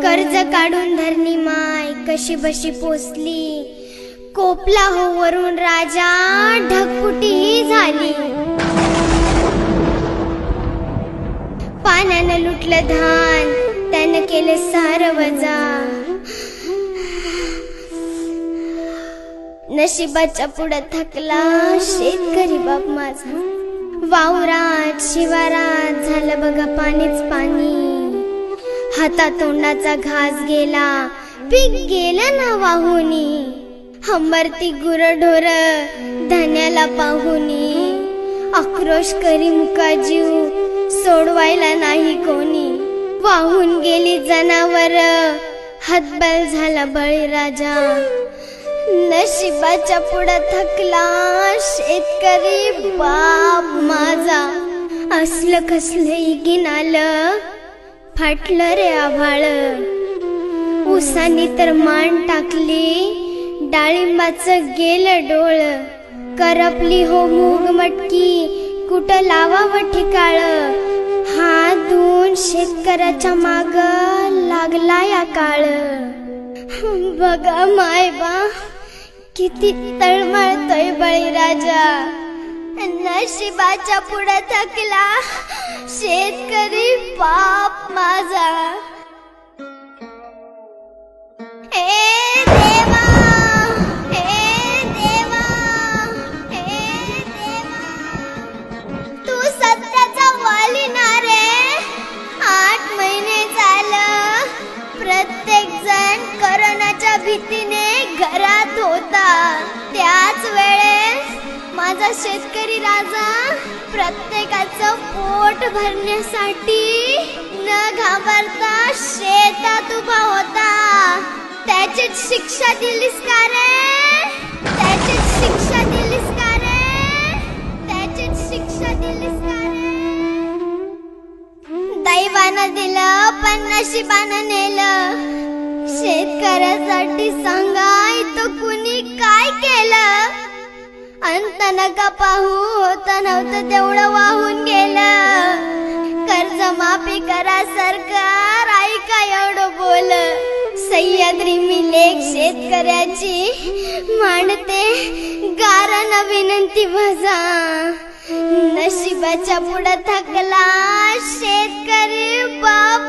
कर्ज काढून धरणी माय कशी बशी पोचली, कोपला हो वरून राजा ढगफुटी झाली. पाण्यानं लुटलं धान, त्यानं केलं सारं वजा. नशिबाच्या पुढं थकला शेतकरी बाप माझा. वावरात शिवारात झालं बघा पाणीच पाणी. हातातोंडाचा घास गेला, पीक गेलं ना वाहुनी. हंबरती गुरढोर धान्याला पाहुनी. आक्रोश करी मुका जीव, सोडवायला नाही कोणी. वाहून गेली जनावर, हतबल झाला बळीराजा. नशिबाच्या पुढं थकला शेतकरी बाप माझा. असलं कसलं इगीन आलं, फाटलं रे आभाळ. उसानी तर मान टाकली, डाळिंबाचं गेलं डोळ. करपली हो मूग मटकी, कुठं लावावं ठिकाळ. हात धुवून शेतकऱ्याच्या माग लागला या काळ. बघा मायबा किती तळमळतोय बळीराजा. नशिबाच्या पुढे थकला शेतकरी बाप माझा. तू सत्याचा वाली ना रे. 8 महिने झालं प्रत्येक जण कोरोनाच्या भीतीने घरात होता. त्याच वेळेस माझा शेतकरी राजा प्रत्येकाचं पोट भरण्यासाठी न घाबरता शेतात उभा होता. त्याचीच शिक्षा दिलीस का रे? त्याचीच शिक्षा दिलीस का रे? त्याचीच शिक्षा दिलीस का रे? दैवानं दिलं पण नशिबानं नेलं. शेतकऱ्यासाठी सांगाय तो कुणी काय केलं. अंत नका पाहू, होतं नव्हतं तेवढं वाहून गेलं. कर्ज माफी करा सरकार, ऐका एवढं बोल. सह्याद्री मी लेख शेतकऱ्याची मांडते, गारानं विनंती माझा. नशिबाच्या पुढं थकला शेतकरी बाप